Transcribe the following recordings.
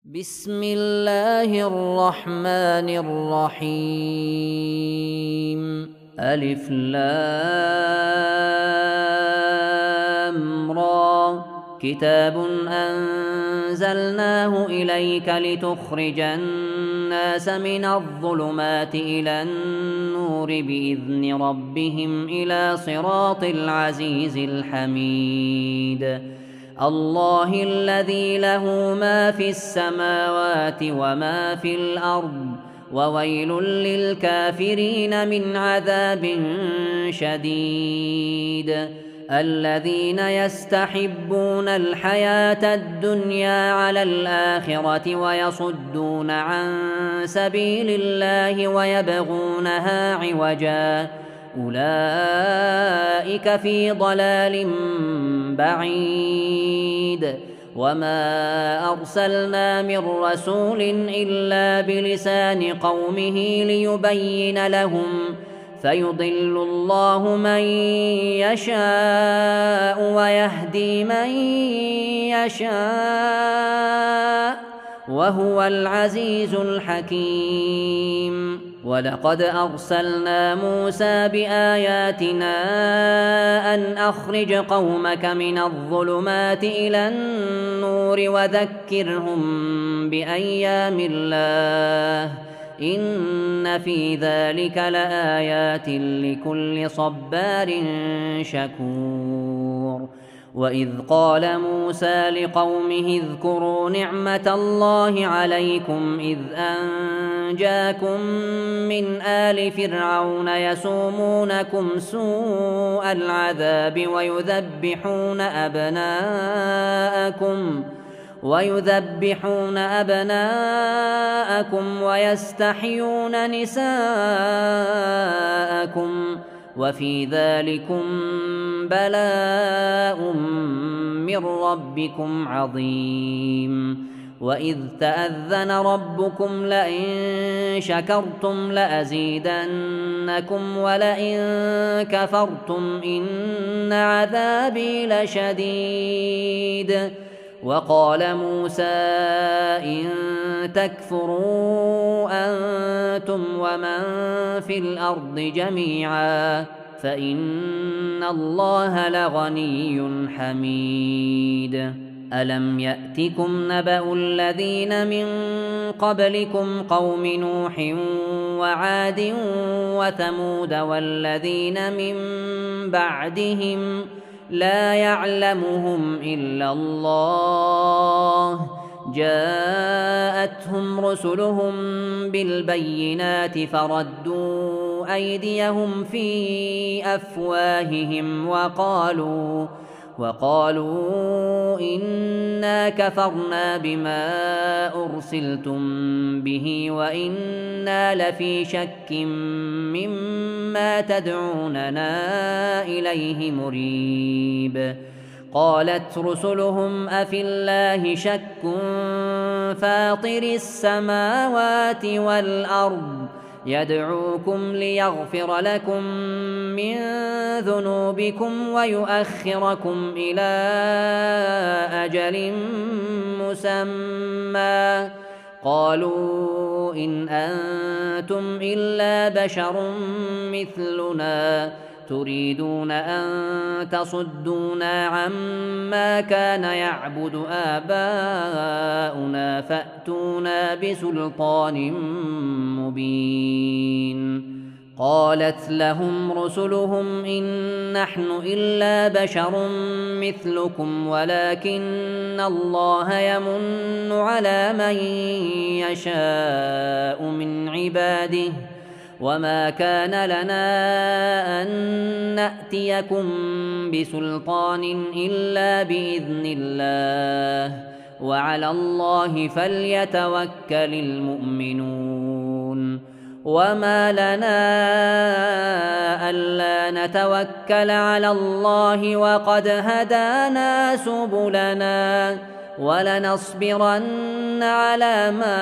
بسم الله الرحمن الرحيم. ألف لام را. كتاب أنزلناه إليك لتخرج الناس من الظلمات إلى النور بإذن ربهم إلى صراط العزيز الحميد. الله الذي له ما في السماوات وما في الأرض، وويل للكافرين من عذاب شديد. الذين يستحبون الحياة الدنيا على الآخرة ويصدون عن سبيل الله ويبغونها عوجا، أولئك في ضلال بعيد. وما أرسلنا من رسول إلا بلسان قومه ليبين لهم، فيضل الله من يشاء ويهدي من يشاء، وهو العزيز الحكيم. ولقد أرسلنا موسى بآياتنا أن أخرج قومك من الظلمات إلى النور وذكرهم بأيام الله، إن في ذلك لآيات لكل صبار شكور. وإذ قال موسى لقومه اذكروا نعمة الله عليكم إذ أنجاكم من آل فرعون يسومونكم سوء العذاب ويذبحون أبناءكم ويستحيون نساءكم، وفي ذلكم بلاء من ربكم عظيم. وإذ تأذن ربكم لئن شكرتم لأزيدنكم ولئن كفرتم إن عذابي لشديد. وقال موسى إن تكفروا أنتم ومن في الأرض جميعا فإن الله لغني حميد. ألم يأتكم نبأ الذين من قبلكم قوم نوح وعاد وثمود والذين من بعدهم لا يعلمهم إلا الله، جاءتهم رسلهم بالبينات فردوا أيديهم في أفواههم وقالوا إنا كفرنا بما أرسلتم به وإنا لفي شك مما تدعوننا إليه مريب. قالت رسلهم أفي الله شك فاطر السماوات والأرض يدعوكم ليغفر لكم من ذنوبكم ويؤخركم إلى أجل مسمى، قالوا إن أنتم إلا بشر مثلنا تريدون أن تصدونا عما كان يعبد آباؤنا فأتونا بسلطان مبين. قالت لهم رسلهم إن نحن إلا بشر مثلكم ولكن الله يمن على من يشاء من عباده، وما كان لنا أن نأتيكم بسلطان إلا بإذن الله، وعلى الله فليتوكل المؤمنون. وما لنا ألا نتوكل على الله وقد هدانا سبلنا ولنصبرن على ما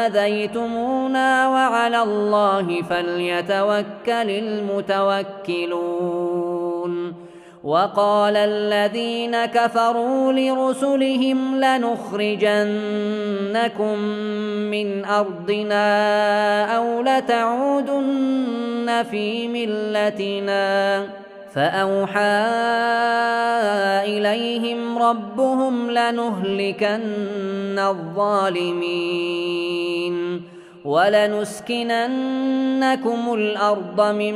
آذيتمونا وعلى الله فليتوكل المتوكلون. وقال الذين كفروا لرسلهم لنخرجنكم من أرضنا أو لتعودن في ملتنا فأوحى إليهم ربهم لنهلكن الظالمين ولنسكننكم الأرض من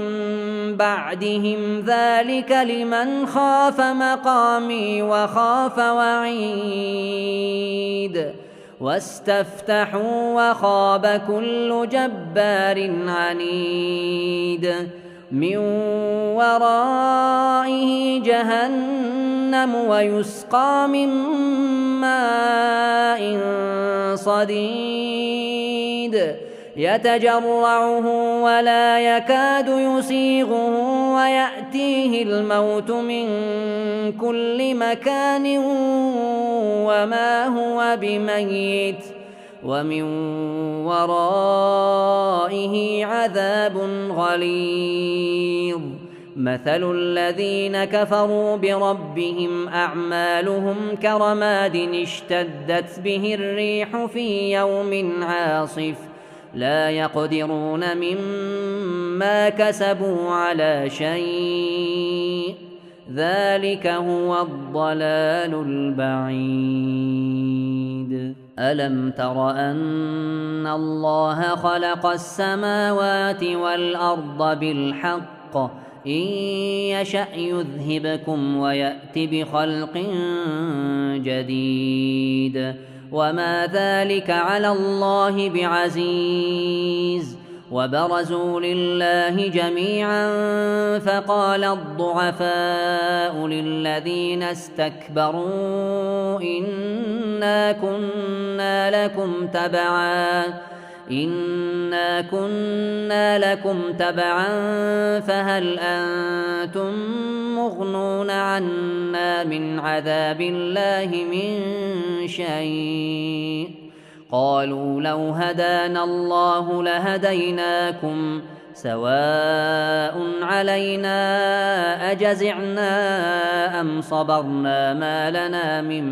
بعدهم ذلك لمن خاف مقامي وخاف وعيد واستفتحوا وخاب كل جبار عنيد من ورائه جهنم ويسقى من ماء صديد يتجرعه ولا يكاد يسيغه ويأتيه الموت من كل مكان وما هو بميت ومن ورائه عذاب غليظ مثل الذين كفروا بربهم أعمالهم كرماد اشتدت به الريح في يوم عاصف لا يقدرون مما كسبوا على شيء ذلك هو الضلال البعيد ألم تر أن الله خلق السماوات والأرض بالحق إن يشأ يذهبكم ويأت بخلق جديد وما ذلك على الله بعزيز وبرزوا لله جميعا فقال الضعفاء للذين استكبروا إنا كنا لكم تبعا فهل أنتم مغنون عنا من عذاب الله من شيء قالوا لو هدانا الله لهديناكم سواء علينا أجزعنا أم صبرنا ما لنا من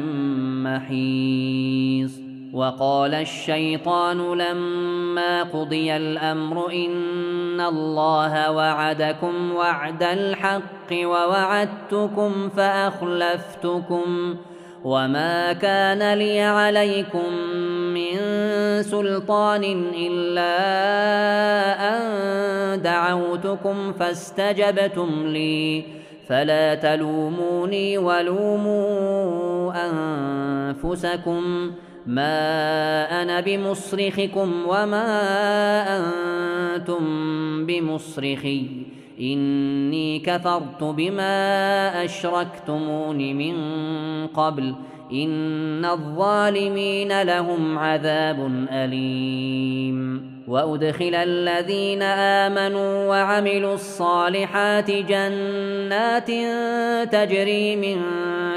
محيص وقال الشيطان لما قضي الأمر إن الله وعدكم وعد الحق ووعدتكم فأخلفتكم وما كان لي عليكم من سلطان إلا أن دعوتكم فاستجبتم لي فلا تلوموني ولوموا أنفسكم ما أنا بمصرخكم وما أنتم بمصرخي إني كفرت بما أشركتمون من قبل إن الظالمين لهم عذاب أليم وأدخل الذين آمنوا وعملوا الصالحات جنات تجري من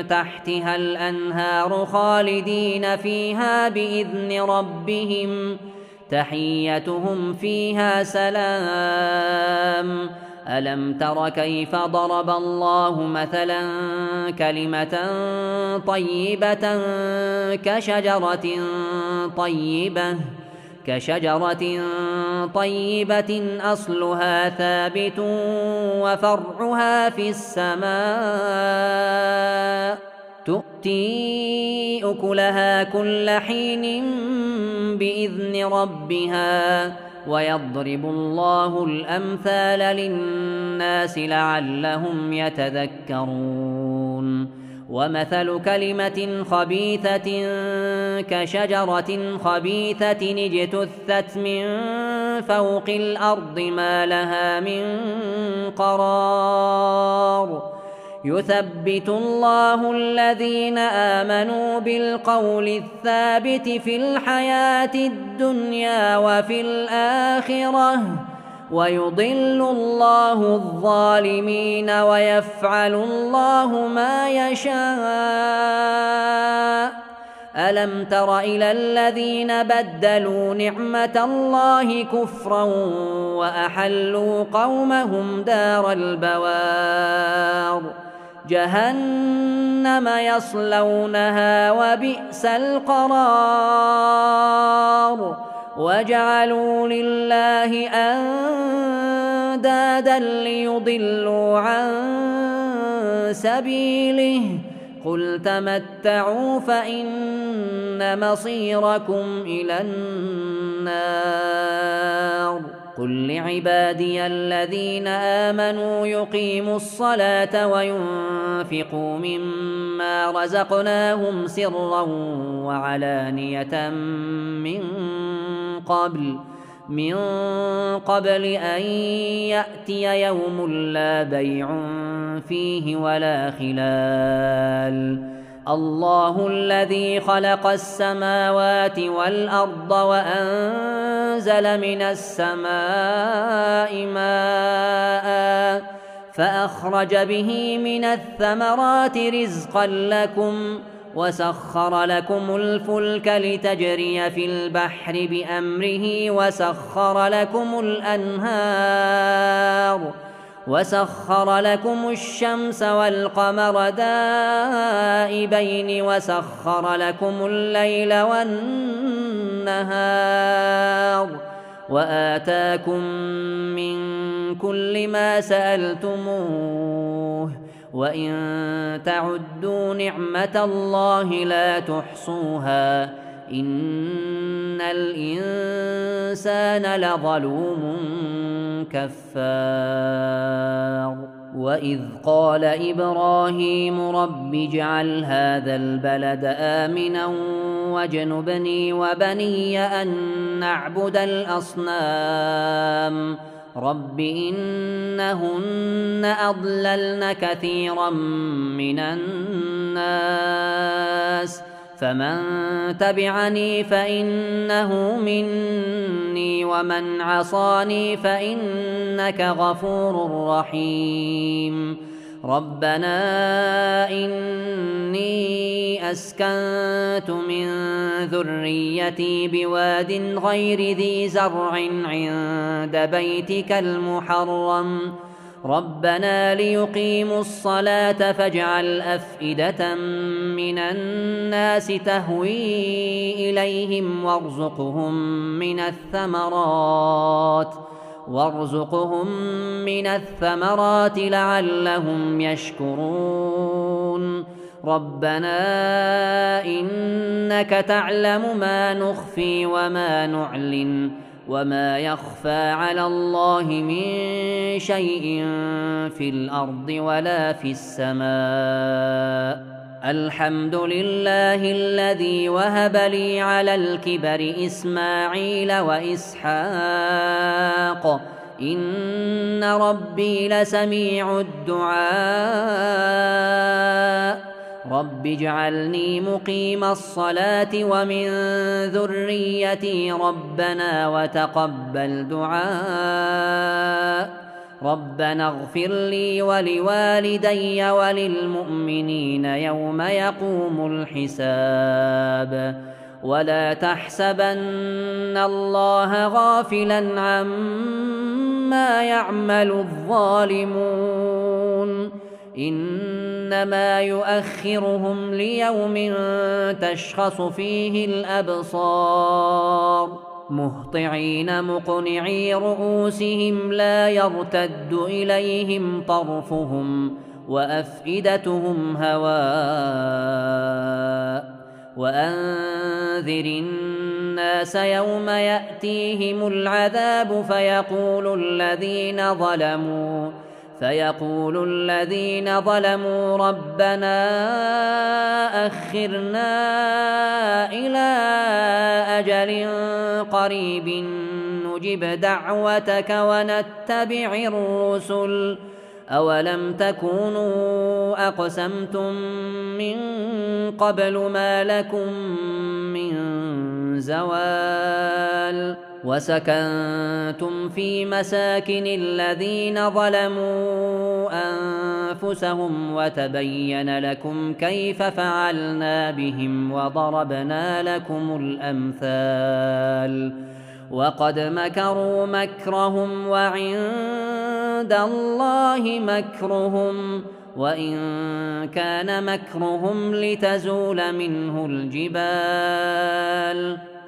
تحتها الأنهار خالدين فيها بإذن ربهم تحيتهم فيها سلام ألم تر كيف ضرب الله مثلا كلمة طيبة كشجرة طيبة أصلها ثابت وفرعها في السماء تؤتي أكلها كل حين بإذن ربها ويضرب الله الأمثال للناس لعلهم يتذكرون ومثل كلمة خبيثة كشجرة خبيثة اجتثت من فوق الأرض ما لها من قرار يثبت الله الذين آمنوا بالقول الثابت في الحياة الدنيا وفي الآخرة ويضل الله الظالمين ويفعل الله ما يشاء ألم تر إلى الذين بدلوا نعمة الله كفرا وأحلوا قومهم دار البوار جهنم يصلونها وبئس القرار وجعلوا لله أندادا ليضلوا عن سبيله قل تمتعوا فإن مصيركم إلى النار قل لعبادي الذين آمنوا يقيموا الصلاة وينفقوا مما رزقناهم سرا وعلانية من قبل أن يأتي يوم لا بيع فيه ولا خلال الله الذي خلق السماوات والأرض وأنزل من السماء ماء فأخرج به من الثمرات رزقا لكم وسخر لكم الفلك لتجري في البحر بأمره وسخر لكم الشمس والقمر دائبين وسخر لكم الليل والنهار وآتاكم من كل ما سألتموه وإن تعدوا نعمة الله لا تحصوها إن الإنسان لظلوم كفار وإذ قال إبراهيم رب اجعل هذا البلد آمنا واجنبني وبني أن نعبد الأصنام رب إنهن أضللن كثيرا من الناس فمن تبعني فإنه مني ومن عصاني فإنك غفور رحيم ربنا إني أسكنت من ذريتي بواد غير ذي زرع عند بيتك المحرم ربنا ليقيموا الصلاة فاجعل أفئدة من الناس تهوي إليهم وارزقهم من الثمرات لعلهم يشكرون ربنا إنك تعلم ما نخفي وما نعلن وما يخفى على الله من شيء في الأرض ولا في السماء الحمد لله الذي وهب لي على الكبر إسماعيل وإسحاق إن ربي لسميع الدعاء رب اجعلني مقيم الصلاة ومن ذريتي ربنا وتقبل دعاء ربنا اغفر لي ولوالدي وللمؤمنين يوم يقوم الحساب ولا تحسبن الله غافلا عما يعمل الظالمون إنما يؤخرهم ليوم تشخص فيه الأبصار مهطعين مقنعي رؤوسهم لا يرتد إليهم طرفهم وأفئدتهم هواء وأنذر الناس يوم يأتيهم العذاب فيقول الذين ظلموا ربنا أخرنا إلى أجل قريب نجب دعوتك ونتبع الرسل أولم تكونوا أقسمتم من قبل ما لكم من زوال وسكنتم في مساكن الذين ظلموا أنفسهم وتبين لكم كيف فعلنا بهم وضربنا لكم الأمثال وقد مكروا مكرهم وعند الله مكرهم وإن كان مكرهم لتزول منه الجبال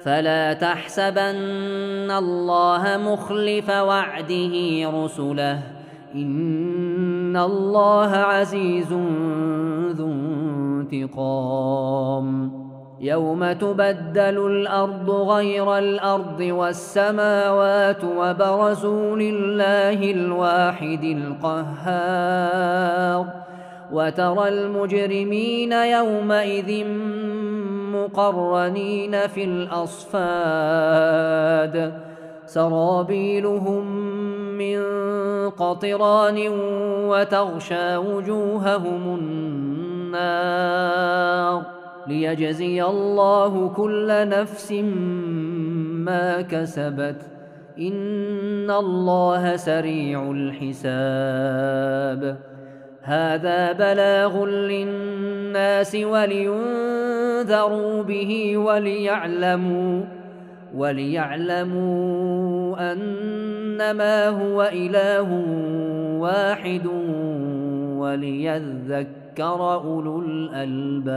فلا تحسبن الله مخلف وعده رسله إن الله عزيز ذو انتقام يوم تبدل الأرض غير الأرض والسماوات وبرزوا لله الواحد القهار وترى المجرمين يومئذ مقرنين في الأصفاد سرابيلهم من قطران وتغشى وجوههم النار ليجزي الله كل نفس ما كسبت إن الله سريع الحساب هذا بلاغ للناس ولينذروا به وليعلموا أنما هو إله واحد وليذكر أولو الألباب